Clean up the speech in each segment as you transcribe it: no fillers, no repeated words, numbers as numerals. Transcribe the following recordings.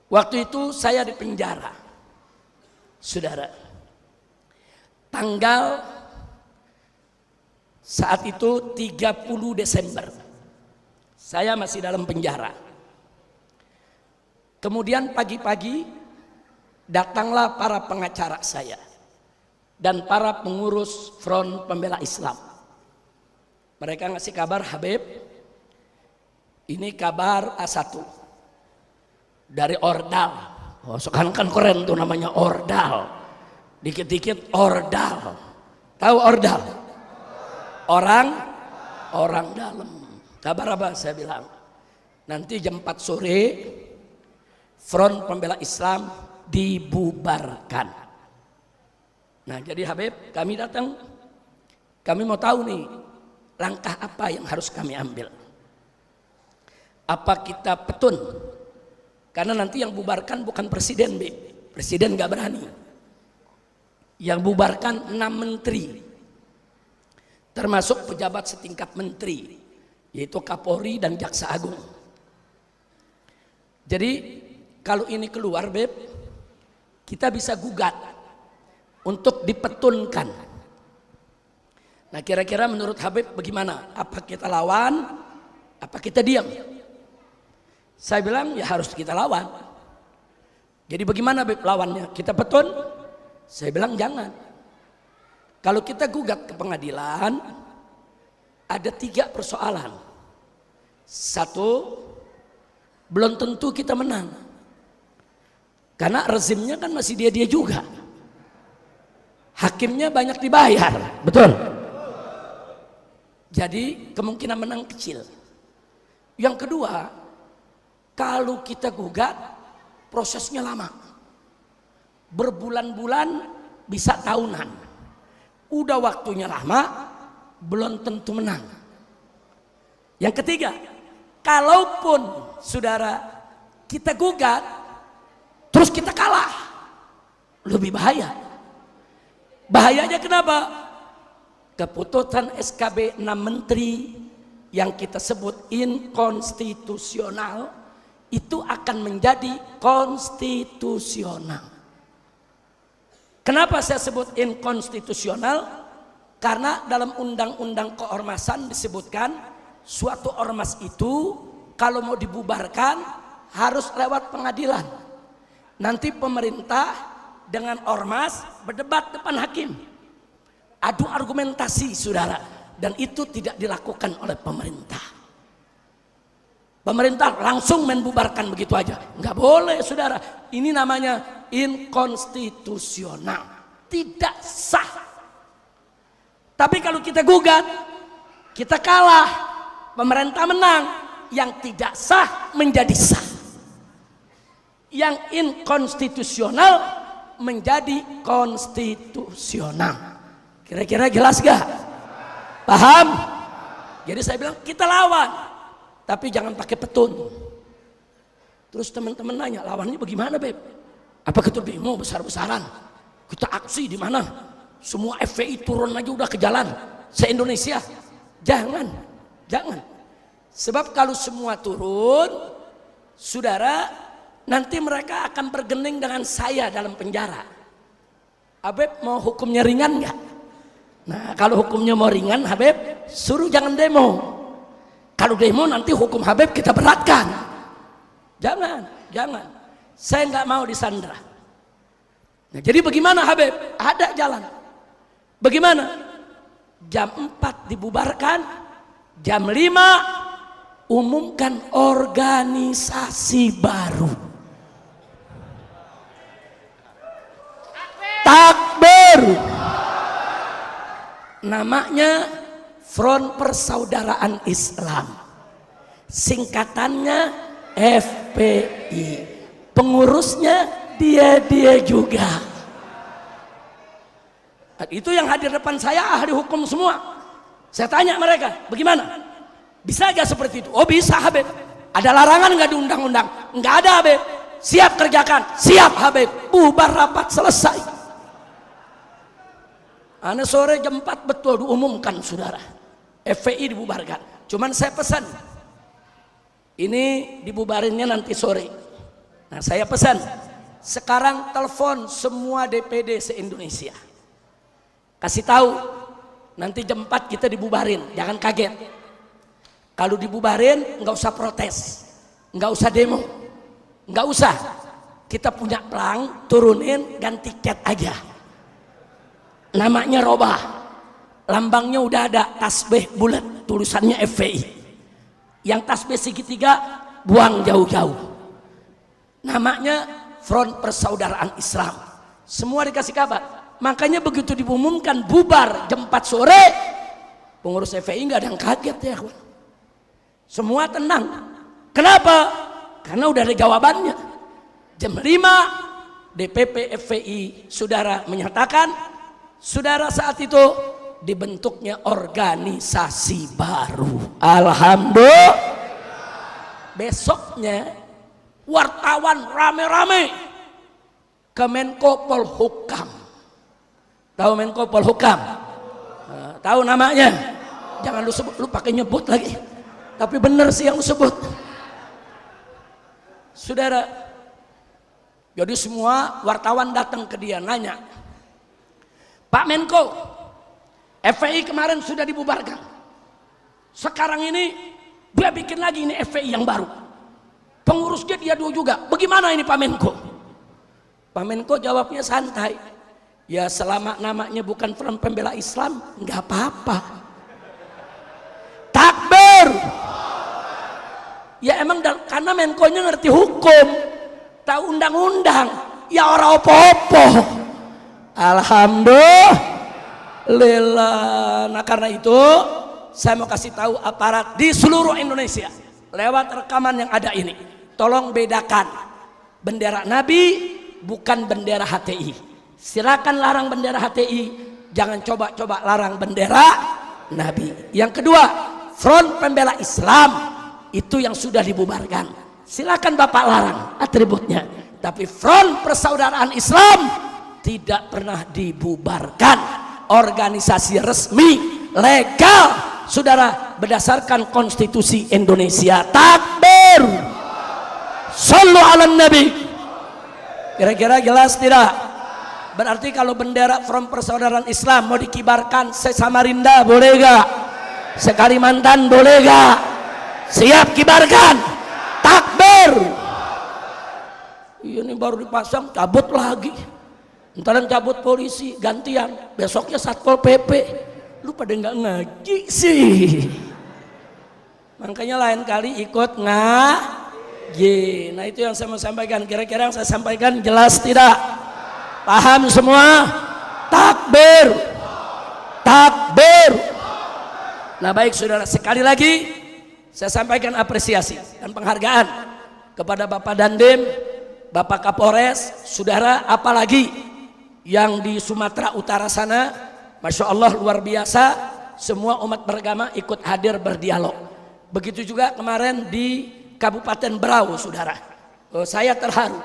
Waktu itu saya di penjara, saudara. Tanggal saat itu 30 Desember. Saya masih dalam penjara. Kemudian pagi-pagi datanglah para pengacara saya dan para pengurus Front Pembela Islam. Mereka ngasih kabar, Habib, ini kabar A1 dari Ordal. Oh, sekarang kan keren tuh namanya Ordal. Dikit-dikit Ordal. Tahu Ordal? Orang dalam. Kabar apa? Saya bilang, nanti jam 4 sore Front Pembela Islam dibubarkan. Nah, jadi Habib, kami datang. Kami mau tahu nih, langkah apa yang harus kami ambil. Apa kita petun? Karena nanti yang bubarkan bukan presiden, presiden gak berani. Yang bubarkan 6 menteri, termasuk pejabat setingkat menteri, yaitu Kapolri dan Jaksa Agung. Jadi kalau ini keluar, Beb, kita bisa gugat untuk dipetunkan. Nah, kira-kira menurut Habib bagaimana? Apa kita lawan? Apa kita diam? Saya bilang ya harus kita lawan. Jadi bagaimana Beb lawannya? Kita petun? Saya bilang jangan. Kalau kita gugat ke pengadilan, ada 3 persoalan. 1, belum tentu kita menang. Karena rezimnya kan masih dia-dia juga. Hakimnya banyak dibayar, betul? Jadi kemungkinan menang kecil. Yang kedua, kalau kita gugat, prosesnya lama. Berbulan-bulan, bisa tahunan. Udah waktunya lama, belum tentu menang. Yang ketiga, kalaupun saudara kita gugat, terus kita kalah, lebih bahaya. Bahayanya kenapa? Keputusan SKB 6 menteri yang kita sebut inkonstitusional itu akan menjadi konstitusional. Kenapa saya sebut inkonstitusional? Karena dalam undang-undang keormasan disebutkan suatu ormas itu kalau mau dibubarkan harus lewat pengadilan. Nanti pemerintah dengan ormas berdebat depan hakim, adu argumentasi, saudara, dan itu tidak dilakukan oleh pemerintah. Pemerintah langsung membubarkan begitu aja, nggak boleh, saudara. Ini namanya inkonstitusional, tidak sah. Tapi kalau kita gugat, kita kalah, pemerintah menang, yang tidak sah menjadi sah, yang inkonstitusional menjadi konstitusional. Kira-kira jelas gak? Paham? Jadi saya bilang kita lawan, tapi jangan pakai petun. Terus teman-teman nanya, lawannya bagaimana, Beb? Apa kita demo besar-besaran? Kita aksi di mana? Semua FPI turun aja udah ke jalan se-Indonesia. Jangan. Sebab kalau semua turun, saudara, nanti mereka akan bergening dengan saya dalam penjara. Habib mau hukumnya ringan nggak? Nah, kalau hukumnya mau ringan, Habib suruh jangan demo. Kalau demo nanti hukum Habib kita beratkan. Jangan. Saya nggak mau disandra. Nah, jadi bagaimana Habib? Ada jalan. Bagaimana? Jam 4 dibubarkan, jam 5 umumkan organisasi baru. Takbir. Namanya Front Persaudaraan Islam, singkatannya FPI, pengurusnya dia juga. Itu yang hadir depan saya ahli hukum semua. Saya tanya mereka, bagaimana? Bisa gak seperti itu? Oh bisa, Habib. Ada larangan gak di undang-undang? Nggak ada, Habib. Siap kerjakan, siap, Habib. Bubar rapat selesai. Ana sore jam 4 betul diumumkan, saudara. FPI dibubarkan. Cuman saya pesan, ini dibubarinnya nanti sore. Nah, saya pesan sekarang telepon semua DPD se-Indonesia. Kasih tahu nanti jam 4 kita dibubarin, jangan kaget. Kalau dibubarin nggak usah protes, nggak usah demo, nggak usah. Kita punya pelang, turunin, ganti cat aja. Namanya robah, lambangnya udah ada, tasbih bulat, tulisannya FPI. Yang tasbih segitiga buang jauh-jauh. Namanya Front Persaudaraan Islam. Semua dikasih kabar. Makanya begitu diumumkan bubar jam 4 sore, pengurus FPI nggak ada yang kaget ya, kawan. Semua tenang. Kenapa? Karena udah ada jawabannya. Jam 5 DPP FPI saudara menyatakan, saudara saat itu dibentuknya organisasi baru. Alhamdulillah. Besoknya wartawan rame-rame ke Menko Polhukam. Tahu Menko Polhukam? Tahu namanya? Jangan lu sebut, lu pakai nyebut lagi. Tapi benar sih yang lu sebut. Saudara, jadi semua wartawan datang ke dia nanya, Pak Menko, FPI kemarin sudah dibubarkan. Sekarang ini dia bikin lagi ini FPI yang baru. Pengurusnya dia dua juga. Bagaimana ini Pak Menko? Pak Menko jawabnya santai. Ya selama namanya bukan Front Pembela Islam, nggak apa-apa. Takbir. Ya emang karena Menkonya ngerti hukum, tahu undang-undang. Ya orang opo-opo. Alhamdulillah. Nah karena itu saya mau kasih tahu aparat di seluruh Indonesia lewat rekaman yang ada ini, tolong bedakan bendera Nabi bukan bendera HTI. Silakan larang bendera HTI, jangan coba-coba larang bendera Nabi. Yang kedua, Front Pembela Islam itu yang sudah dibubarkan. Silakan Bapak larang atributnya. Tapi Front Persaudaraan Islam tidak pernah dibubarkan. Organisasi resmi, legal, saudara, berdasarkan konstitusi Indonesia. Takbir. Shallu ala Nabi. Kira-kira jelas tidak? Berarti kalau bendera Front Persaudaraan Islam mau dikibarkan se-Samarinda boleh gak? Se-Kalimantan boleh gak? Siap kibarkan. Takbir. Ini baru dipasang cabut lagi. Ntar cabut polisi gantian, besoknya Satpol PP. Lu pada nggak ngaji sih. Makanya lain kali ikut ngaji. Nah itu yang saya mau sampaikan. Kira-kira yang saya sampaikan jelas tidak? Paham semua? Takbir. Takbir. Nah baik saudara, sekali lagi saya sampaikan apresiasi dan penghargaan kepada Bapak Dandim, Bapak Kapolres, saudara, apalagi yang di Sumatera Utara sana, Masya Allah luar biasa, semua umat beragama ikut hadir berdialog. Begitu juga kemarin di Kabupaten Berau, saudara. Saya terharu,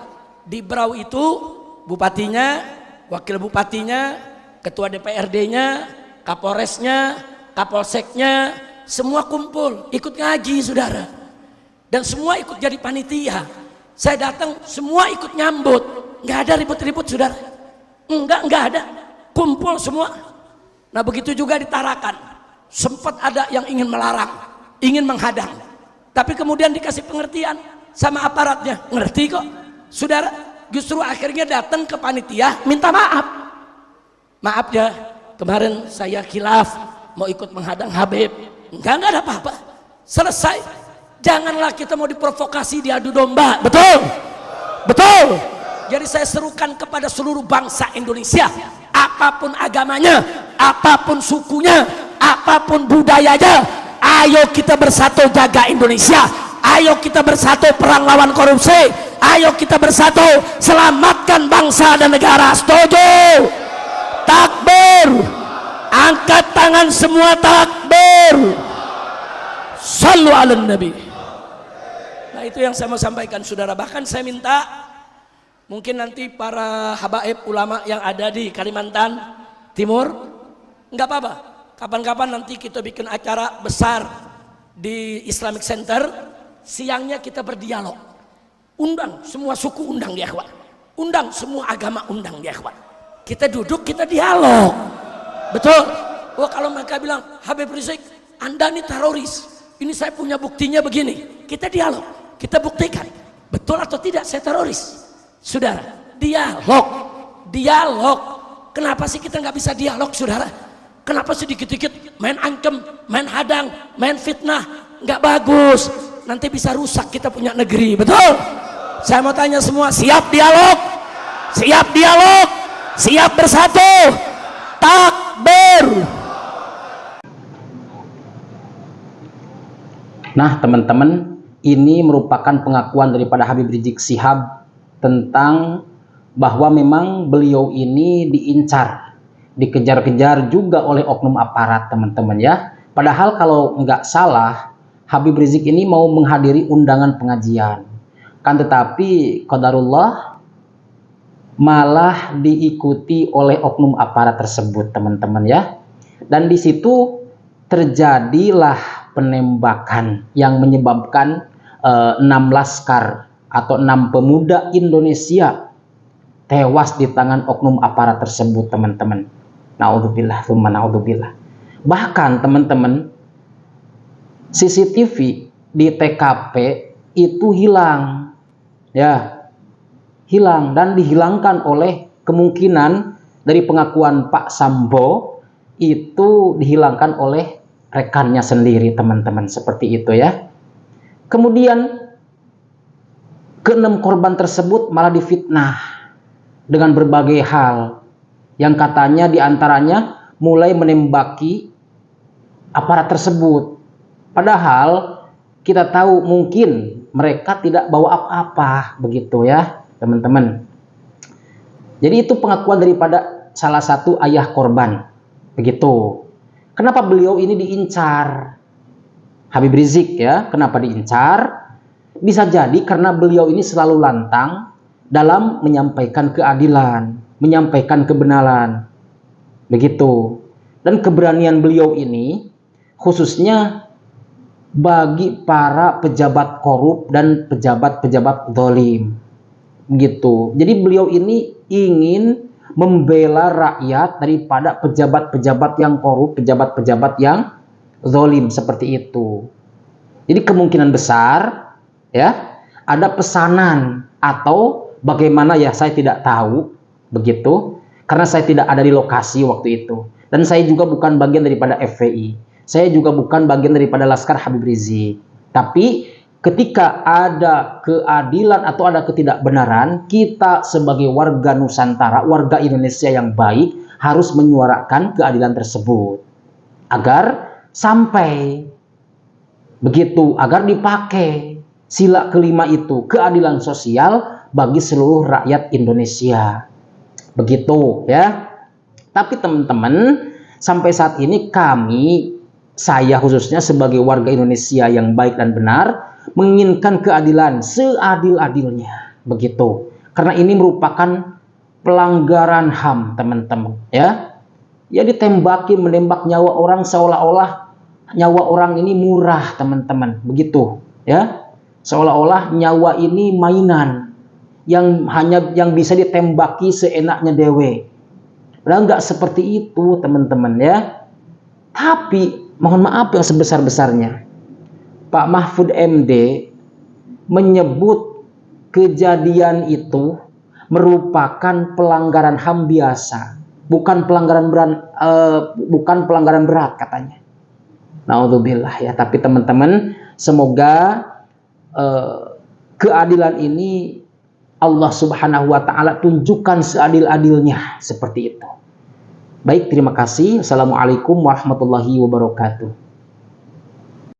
di Berau itu bupatinya, wakil bupatinya, ketua DPRD-nya, Kapolresnya, Kapolseknya, semua kumpul ikut ngaji saudara, dan semua ikut jadi panitia. Saya datang semua ikut nyambut, nggak ada ribut-ribut saudara, nggak ada, kumpul semua. Nah begitu juga di Tarakan, sempat ada yang ingin melarang, ingin menghadang, tapi kemudian dikasih pengertian sama aparatnya, ngerti kok saudara. Justru akhirnya datang ke panitia minta maaf ya, kemarin saya khilaf mau ikut menghadang Habib. Enggak ada apa-apa, selesai. Janganlah kita mau diprovokasi, diadu domba. Betul? Betul. Jadi saya serukan kepada seluruh bangsa Indonesia, apapun agamanya, apapun sukunya, apapun budayanya, ayo kita bersatu jaga Indonesia. Ayo kita bersatu perang lawan korupsi. Ayo kita bersatu selamatkan bangsa dan negara. Setuju? Takbir. Angkat tangan semua, takbir. Shallu ala Nabi. Nah itu yang saya mau sampaikan saudara. Bahkan saya minta mungkin nanti para habaib ulama yang ada di Kalimantan Timur, nggak apa-apa, kapan-kapan nanti kita bikin acara besar di Islamic Center, siangnya kita berdialog. Undang semua suku, undang ya ikhwan. Undang semua agama, undang ya ikhwan. Kita duduk, kita dialog. Betul. Oh, kalau mereka bilang, Habib Rizik, Anda ini teroris. Ini saya punya buktinya begini. Kita dialog, kita buktikan. Betul atau tidak saya teroris? Saudara, dialog. Dialog. Kenapa sih kita nggak bisa dialog, saudara? Kenapa sih dikit-dikit main angkem, main hadang, main fitnah? Nggak bagus. Nanti bisa rusak kita punya negeri. Betul? Saya mau tanya semua, siap dialog? Siap dialog? Siap bersatu? Takbir. Nah teman-teman, ini merupakan pengakuan daripada Habib Rizik Syihab tentang bahwa memang beliau ini diincar, dikejar-kejar juga oleh oknum aparat, teman-teman ya. Padahal kalau nggak salah, Habib Rizik ini mau menghadiri undangan pengajian. Kan tetapi qadarullah malah diikuti oleh oknum aparat tersebut, teman-teman ya. Dan di situ terjadilah penembakan yang menyebabkan 6 laskar atau 6 pemuda Indonesia tewas di tangan oknum aparat tersebut, teman-teman. Naudzubillah, tsumma naudzubillah. Bahkan teman-teman, CCTV di TKP itu hilang. Ya, hilang dan dihilangkan oleh kemungkinan dari pengakuan Pak Sambo itu dihilangkan oleh rekannya sendiri, teman-teman, seperti itu ya. Kemudian ke-6 korban tersebut malah difitnah dengan berbagai hal yang katanya diantaranya mulai menembaki aparat tersebut. Padahal kita tahu mungkin mereka tidak bawa apa-apa, begitu ya teman-teman. Jadi itu pengakuan daripada salah satu ayah korban, begitu. Kenapa beliau ini diincar? Habib Rizik ya, kenapa diincar? Bisa jadi karena beliau ini selalu lantang dalam menyampaikan keadilan, menyampaikan kebenaran, begitu. Dan keberanian beliau ini khususnya bagi para pejabat korup dan pejabat-pejabat zalim, gitu. Jadi beliau ini ingin membela rakyat daripada pejabat-pejabat yang korup, pejabat-pejabat yang zalim seperti itu. Jadi kemungkinan besar ya ada pesanan atau bagaimana ya, saya tidak tahu, begitu, karena saya tidak ada di lokasi waktu itu dan saya juga bukan bagian daripada FPI. Saya juga bukan bagian daripada Laskar Habib Rizik. Tapi ketika ada keadilan atau ada ketidakbenaran, kita sebagai warga Nusantara, warga Indonesia yang baik, harus menyuarakan keadilan tersebut. Agar sampai, begitu, agar dipakai sila kelima itu, keadilan sosial bagi seluruh rakyat Indonesia. Begitu ya. Tapi teman-teman, sampai saat ini saya khususnya sebagai warga Indonesia yang baik dan benar menginginkan keadilan seadil-adilnya, begitu. Karena ini merupakan pelanggaran HAM, teman-teman ya. Ya ditembaki, menembak nyawa orang seolah-olah nyawa orang ini murah, teman-teman, begitu ya. Seolah-olah nyawa ini mainan yang bisa ditembaki seenaknya dewe. Padahal nggak seperti itu, teman-teman ya. Tapi mohon maaf yang sebesar-besarnya, Pak Mahfud MD menyebut kejadian itu merupakan pelanggaran HAM biasa, bukan pelanggaran berat katanya. Naudzubillah ya. Tapi teman-teman, semoga keadilan ini Allah Subhanahu wa taala tunjukkan seadil-adilnya seperti itu. Baik, terima kasih. Assalamualaikum warahmatullahi wabarakatuh.